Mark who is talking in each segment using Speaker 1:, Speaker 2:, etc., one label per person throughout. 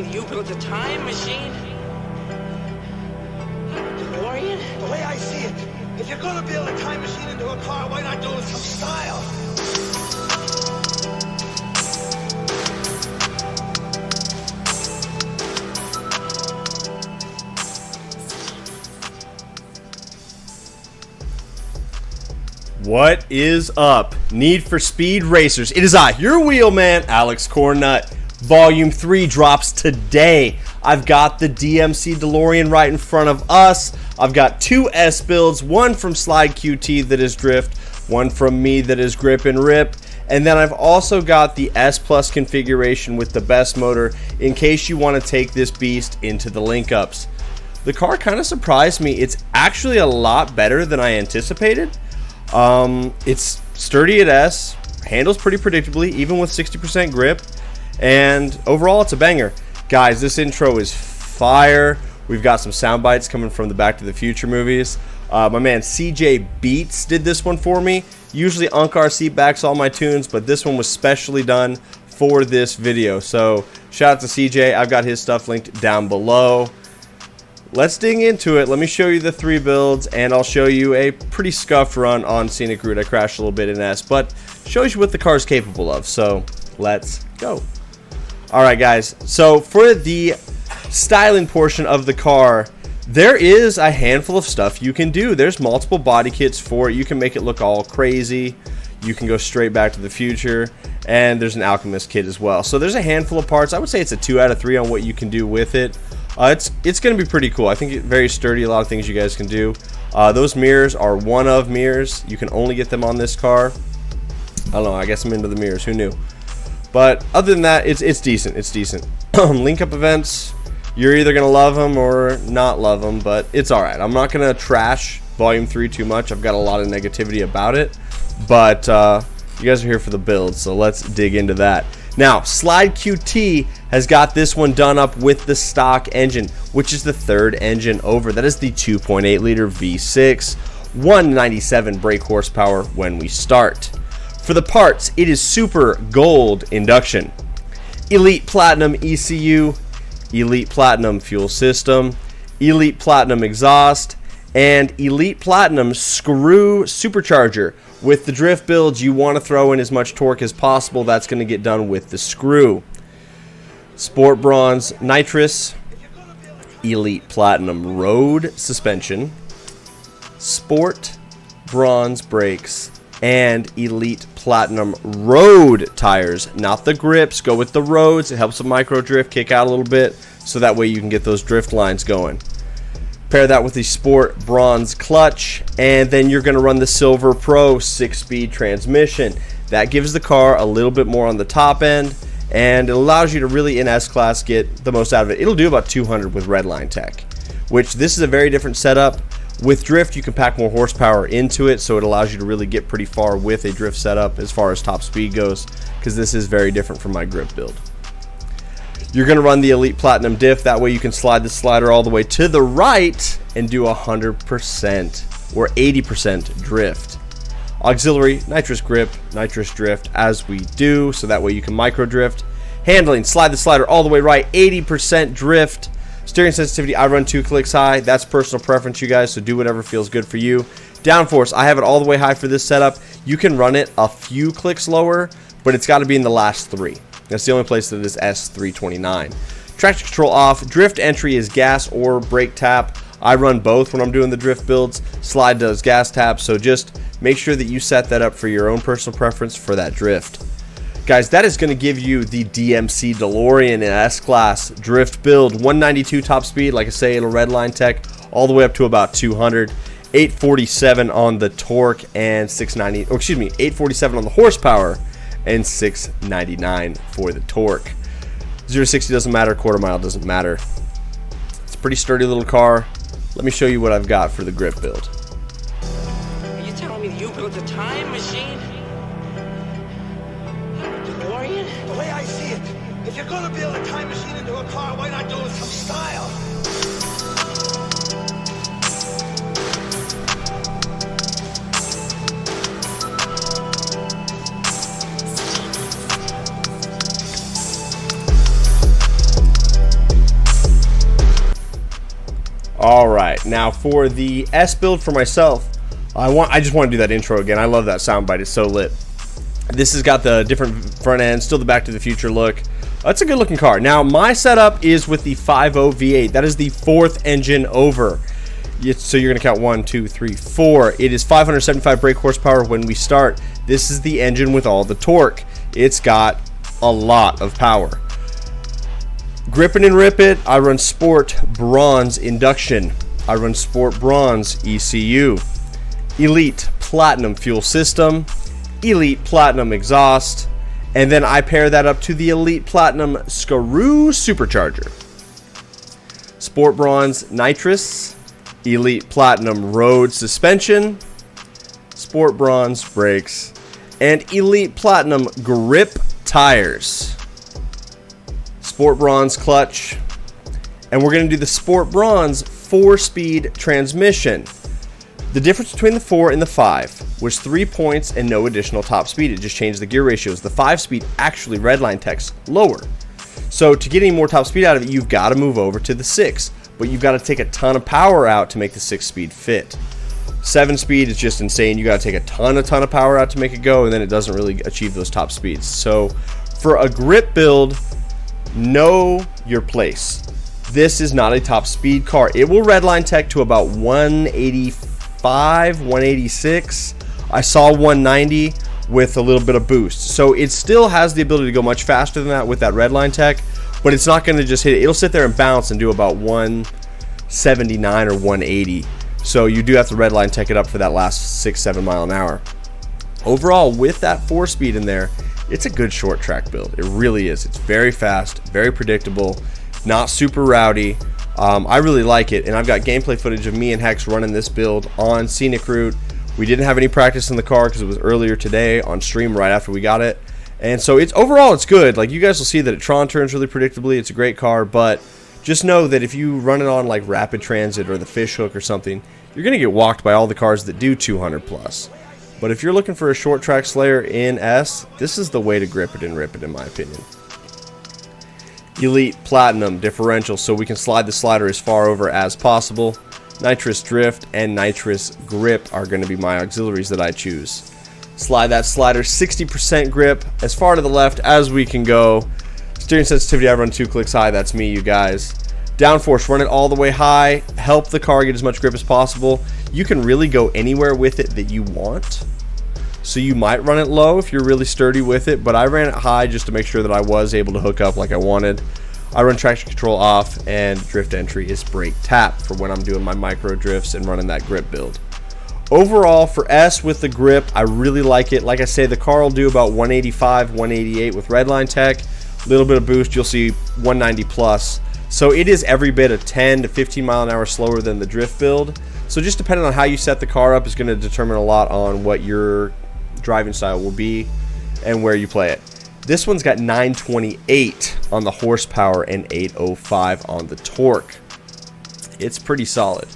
Speaker 1: me you built a time machine? DeLorean?
Speaker 2: The way I see it, if you're gonna build a time machine into a car, why not do it with some style?
Speaker 3: What is up, Need for Speed Racers? It is I, your wheelman, Alex Cornnut. Volume 3 drops today. I've got the DMC DeLorean right in front of us. I've got two S builds, one from SlideQT that is drift, one from me that is grip and rip. And then I've also got the S Plus configuration with the best motor in case you want to take this beast into the link-ups. The car kind of surprised me. It's actually a lot better than I anticipated. It's sturdy at S, handles pretty predictably, even with 60% grip, and overall it's a banger. Guys, this intro is fire. We've got some sound bites coming from the Back to the Future movies. My man CJ Beats did this one for me. Usually Unk RC backs all my tunes, but this one was specially done for this video. So shout out to CJ. I've got his stuff linked down below. Let's dig into it. Let me show you the three builds, and I'll show you a pretty scuffed run on Scenic Route. I crashed a little bit in S, but shows you what the car is capable of. So let's go. All right, guys. So for the styling portion of the car, there is a handful of stuff you can do. There's multiple body kits for it. You can make it look all crazy. You can go straight Back to the Future, and there's an Alchemist kit as well. So there's a handful of parts. I would say it's a 2 out of 3 on what you can do with it. It's going to be pretty cool. I think it's very sturdy. A lot of things you guys can do. Those mirrors are one of mirrors. You can only get them on this car. I don't know. I guess I'm into the mirrors. Who knew? But other than that, it's decent. It's decent. Link up events. You're either going to love them or not love them, but it's all right. I'm not going to trash Volume 3 too much. I've got a lot of negativity about it. But you guys are here for the build, so let's dig into that. Now, SlideQT has got this one done up with the stock engine, which is the third engine over. That is the 2.8 liter V6, 197 brake horsepower when we start. For the parts, it is Super Gold induction, Elite Platinum ECU, Elite Platinum fuel system, Elite Platinum exhaust, and Elite Platinum screw supercharger. With the drift builds, you want to throw in as much torque as possible. That's going to get done with the screw. Sport Bronze nitrous, Elite Platinum road suspension, Sport Bronze brakes, and Elite Platinum road tires. Not the grips, go with the roads. It helps with micro drift, kick out a little bit, so that way you can get those drift lines going. Pair that with the Sport Bronze clutch, and then you're going to run the Silver Pro 6-speed transmission. That gives the car a little bit more on the top end, and it allows you to really, in S-Class, get the most out of it. It'll do about 200 with Redline Tech, which this is a very different setup. With drift, you can pack more horsepower into it, so it allows you to really get pretty far with a drift setup as far as top speed goes, because this is very different from my grip build. You're going to run the Elite Platinum diff. That way you can slide the slider all the way to the right and do 100% or 80% drift. Auxiliary, nitrous grip, nitrous drift as we do, so that way you can micro drift. Handling, slide the slider all the way right, 80% drift. Steering sensitivity, I run 2 clicks high. That's personal preference, you guys, so do whatever feels good for you. Downforce, I have it all the way high for this setup. You can run it a few clicks lower, but it's got to be in the last 3. That's the only place that is S329. Traction control off. Drift entry is gas or brake tap. I run both when I'm doing the drift builds. Slide does gas tap, so just make sure that you set that up for your own personal preference for that drift. Guys, that is going to give you the DMC DeLorean in S-Class drift build. 192 top speed, like I say, it'll redline tech all the way up to about 200. 847 on the torque and 847 on the horsepower and 699 for the torque. 0 to 60 doesn't matter, quarter mile doesn't matter. It's a pretty sturdy little car. Let me show you what I've got for the grip build.
Speaker 1: Are you telling me you built a time machine? DeLorean?
Speaker 2: The way I see it, if you're gonna build a time machine into a car, why not do it with some style?
Speaker 3: Now for the S build for myself, I just want to do that intro again. I love that soundbite. It's so lit. This has got the different front end, still the Back to the Future look. That's a good looking car. Now my setup is with the 5.0 V8. That is the fourth engine over. So you're going to count 1, 2, 3, 4. It is 575 brake horsepower when we start. This is the engine with all the torque. It's got a lot of power. Grip it and rip it. I run Sport Bronze Induction. I run Sport Bronze ECU. Elite Platinum Fuel System. Elite Platinum Exhaust. And then I pair that up to the Elite Platinum Screw Supercharger. Sport Bronze Nitrous. Elite Platinum Road Suspension. Sport Bronze Brakes. And Elite Platinum Grip Tires. Sport Bronze Clutch. And we're going to do the Sport Bronze 4-speed transmission. The difference between the 4 and the 5 was 3 points and no additional top speed. It just changed the gear ratios. The 5-speed actually redline techs lower. So to get any more top speed out of it, you've got to move over to the 6. But you've got to take a ton of power out to make the 6-speed fit. 7-speed is just insane. You got to take a ton of power out to make it go, and then it doesn't really achieve those top speeds. So for a grip build, know your place. This is not a top speed car. It will redline tech to about 185, 186. I saw 190 with a little bit of boost. So it still has the ability to go much faster than that with that redline tech, but it's not going to just hit it. It'll sit there and bounce and do about 179 or 180. So you do have to redline tech it up for that last 6-7 mile an hour. Overall, with that 4-speed in there, it's a good short track build. It really is. It's very fast, very predictable, not super rowdy. I really like it, and I've got gameplay footage of me and Hex running this build on Scenic Route. We didn't have any practice in the car because it was earlier today on stream right after we got it. And so it's overall it's good. Like, you guys will see that it Tron turns really predictably. It's a great car, but just know that if you run it on like Rapid Transit or the Fishhook or something, you're going to get walked by all the cars that do 200 plus. But if you're looking for a short track slayer in S, this is the way to grip it and rip it, in my opinion. Elite Platinum differential, so we can slide the slider as far over as possible. Nitrous Drift and Nitrous Grip are going to be my auxiliaries that I choose. Slide that slider 60% grip as far to the left as we can go. Steering sensitivity, I run 2 clicks high. That's me, you guys. Downforce, run it all the way high. Help the car get as much grip as possible. You can really go anywhere with it that you want. So you might run it low if you're really sturdy with it, but I ran it high just to make sure that I was able to hook up like I wanted. I run traction control off, and drift entry is brake tap for when I'm doing my micro drifts and running that grip build. Overall, for S with the grip, I really like it. Like I say, the car will do about 185, 188 with redline tech. A little bit of boost, you'll see 190 plus. So it is every bit of 10 to 15 mile an hour slower than the drift build. So just depending on how you set the car up is going to determine a lot on what your driving style will be and where you play it. This one's got 928 on the horsepower and 805 on the torque. It's pretty solid.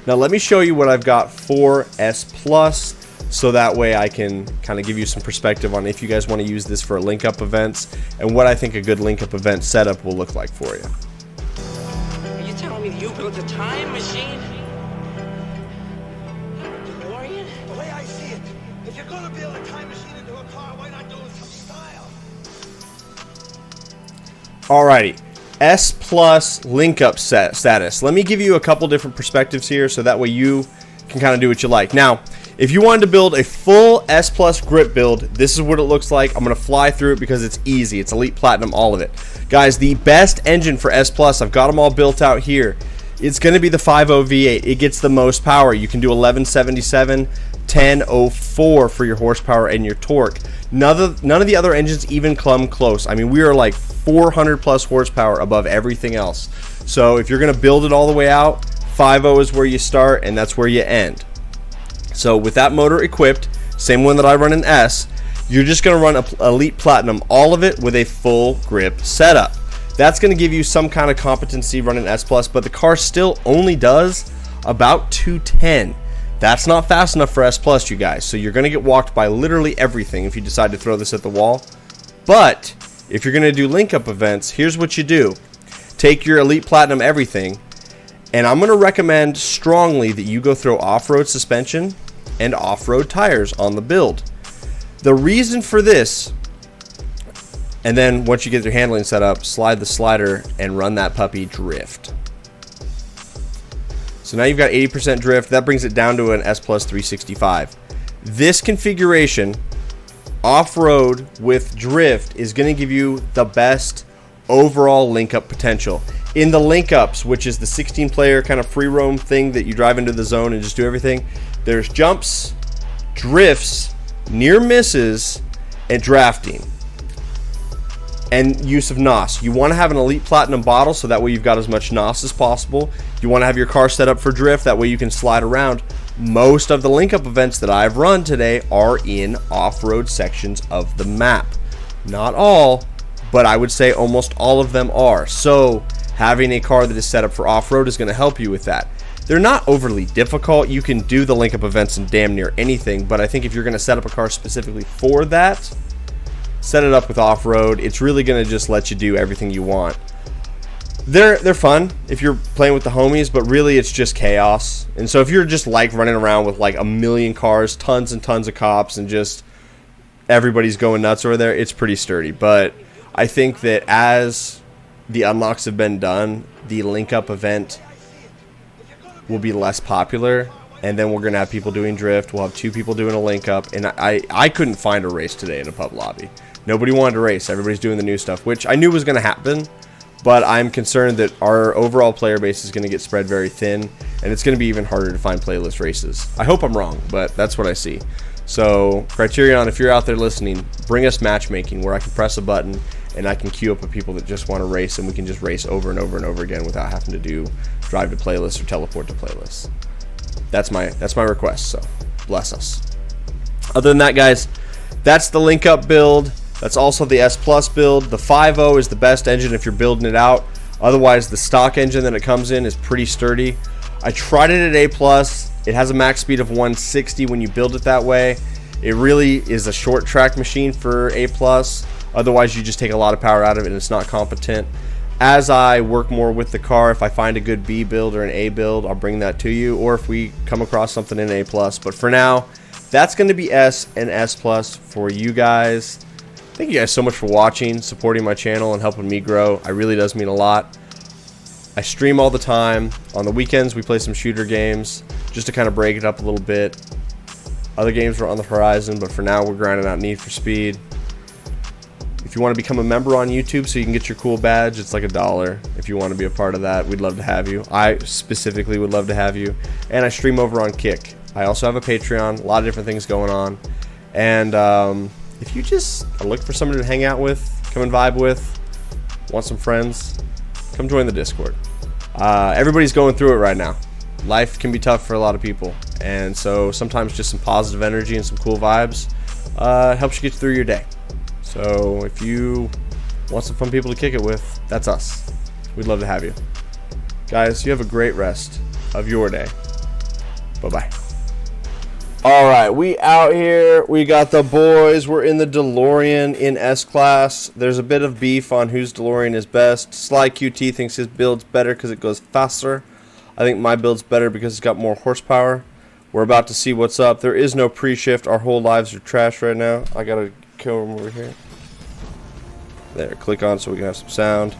Speaker 3: Now let me show you what I've got for S Plus, so that way I can kind of give you some perspective on if you guys want to use this for link-up events and what I think a good link-up event setup will look like for you.
Speaker 1: Are you telling me that you built a time machine? DeLorean?
Speaker 2: The way I see it, if you're gonna build a time machine into a car, why not do it some style?
Speaker 3: Alrighty, S Plus link-up status. Let me give you a couple different perspectives here so that way you can kind of do what you like. Now, if you wanted to build a full S Plus grip build, this is what it looks like. I'm going to fly through it because it's easy. It's Elite Platinum, all of it. Guys, the best engine for S Plus, I've got them all built out here. It's going to be the 5.0 V8. It gets the most power. You can do 1177, 1004 for your horsepower and your torque. None of the other engines even come close. I mean, we are like 400 plus horsepower above everything else. So if you're going to build it all the way out, 5.0 is where you start and that's where you end. So with that motor equipped, same one that I run in S, you're just going to run Elite Platinum, all of it with a full grip setup. That's going to give you some kind of competency running S Plus, but the car still only does about 210. That's not fast enough for S Plus, you guys. So you're going to get walked by literally everything if you decide to throw this at the wall. But if you're going to do link-up events, here's what you do. Take your Elite Platinum everything, And I'm going to recommend strongly that you go throw off-road suspension and off-road tires on the build. The reason for this, and then once you get your handling set up, slide the slider and run that puppy drift. So now you've got 80% drift. That brings it down to an S Plus 365. This configuration, off-road with drift, is going to give you the best overall link-up potential. In the link-ups, which is the 16-player kind of free roam thing that you drive into the zone and just do everything, there's jumps, drifts, near misses, and drafting. And use of NOS. You want to have an Elite Platinum bottle so that way you've got as much NOS as possible. You want to have your car set up for drift, that way you can slide around. Most of the link-up events that I've run today are in off-road sections of the map. Not all, but I would say almost all of them are. So having a car that is set up for off-road is going to help you with that. They're not overly difficult. You can do the link-up events in damn near anything, but I think if you're going to set up a car specifically for that, set it up with off-road. It's really going to just let you do everything you want. They're fun if you're playing with the homies, but really it's just chaos. And so if you're just like running around with like a million cars, tons and tons of cops, and just everybody's going nuts over there, it's pretty sturdy. But I think that as the unlocks have been done, the link-up event will be less popular, and then we're going to have people doing drift. We'll have 2 people doing a link-up, and I couldn't find a race today in a pub lobby. Nobody wanted to race. Everybody's doing the new stuff, which I knew was going to happen, but I'm concerned that our overall player base is going to get spread very thin, and it's going to be even harder to find playlist races. I hope I'm wrong, but that's what I see. So, Criterion, if you're out there listening, bring us matchmaking where I can press a button and I can queue up with people that just want to race, and we can just race over and over and over again without having to do drive to playlists or teleport to playlists. That's my request, so bless us. Other than that, guys, that's the link-up build. That's also the S Plus build. The 5.0 is the best engine if you're building it out. Otherwise, the stock engine that it comes in is pretty sturdy. I tried it at A Plus. It has a max speed of 160 when you build it that way. It really is a short track machine for A Plus. Otherwise, you just take a lot of power out of it and it's not competent. As I work more with the car, if I find a good B build or an A build, I'll bring that to you. Or if we come across something in A Plus. But for now, that's going to be S and S Plus for you guys. Thank you guys so much for watching, supporting my channel, and helping me grow. It really does mean a lot. I stream all the time. On the weekends, we play some shooter games just to kind of break it up a little bit. Other games are on the horizon, but for now, we're grinding out Need for Speed. If you want to become a member on YouTube so you can get your cool badge, it's like $1. If you want to be a part of that, we'd love to have you. I specifically would love to have you. And I stream over on Kick. I also have a Patreon, a lot of different things going on. And if you just are looking for somebody to hang out with, come and vibe with, want some friends, come join the Discord. Everybody's going through it right now. Life can be tough for a lot of people. And so sometimes just some positive energy and some cool vibes helps you get through your day. So if you want some fun people to kick it with, that's us. We'd love to have you. Guys, you have a great rest of your day. Bye-bye. All right, we out here. We got the boys. We're in the DeLorean in S-Class. There's a bit of beef on whose DeLorean is best. SlideQT thinks his build's better because it goes faster. I think my build's better because it's got more horsepower. We're about to see what's up. There is no pre-shift. Our whole lives are trash right now. I got to kill him over here. There, click on so we can have some sound.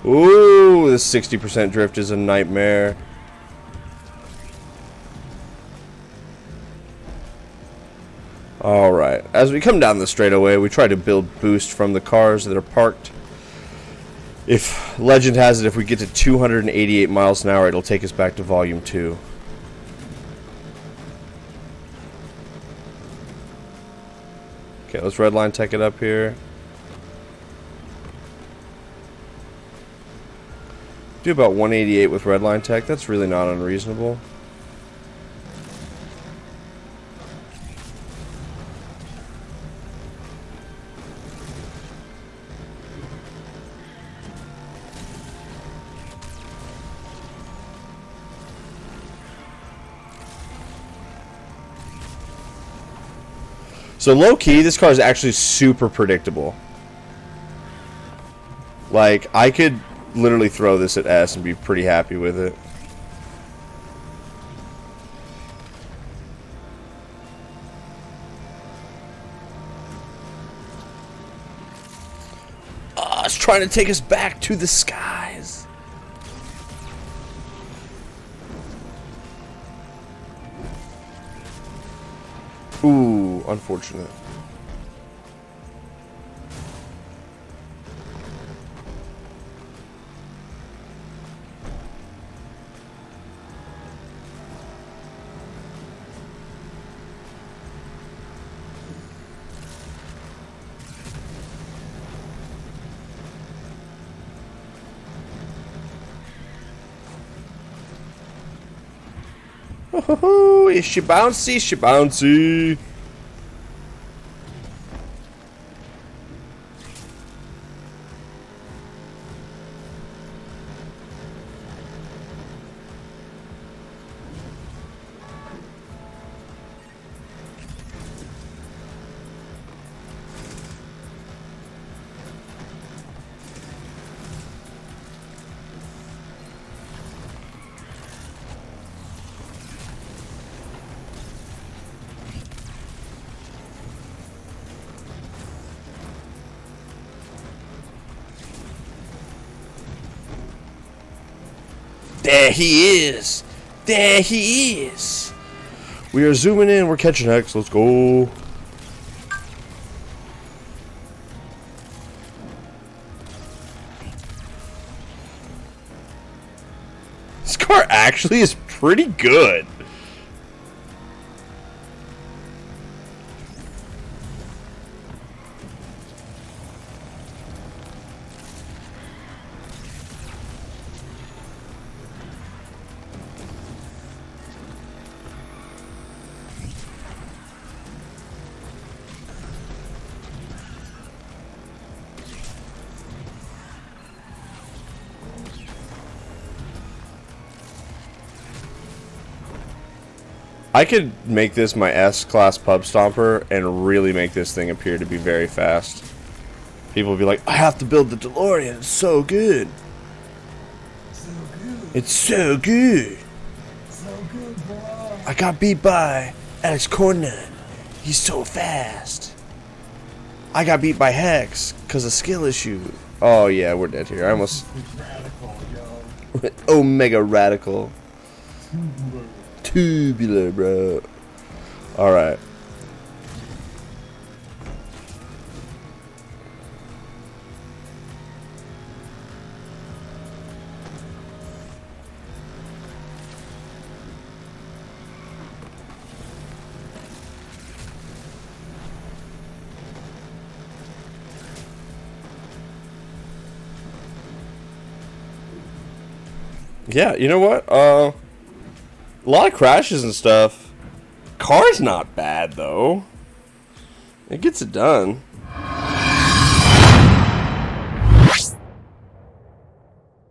Speaker 3: Ooh, this 60% drift is a nightmare. Alright, as we come down the straightaway, we try to build boost from the cars that are parked. If legend has it, if we get to 288 miles an hour, it'll take us back to volume 2. Okay, let's redline tech it up here. Do about 188 with redline tech. That's really not unreasonable. So low key, this car is actually super predictable. Like, I could literally throw this at S and be pretty happy with it. It's trying to take us back to the skies. Ooh, unfortunate. Oh, is she bouncy? She bouncy. There he is. There he is. We are zooming in. We're catching X. Let's go. This car actually is pretty good. I could make this my S-Class pub stomper and really make this thing appear to be very fast. People will be like, I have to build the DeLorean. It's so good. It's so good. I got beat by Alex Cornnut. He's so fast. I got beat by Hex because of skill issue. Oh yeah, we're dead here. I almost... Omega Radical. Tubular, bro. Alright. Yeah, you know what? A lot of crashes and stuff. Car's not bad, though. It gets it done.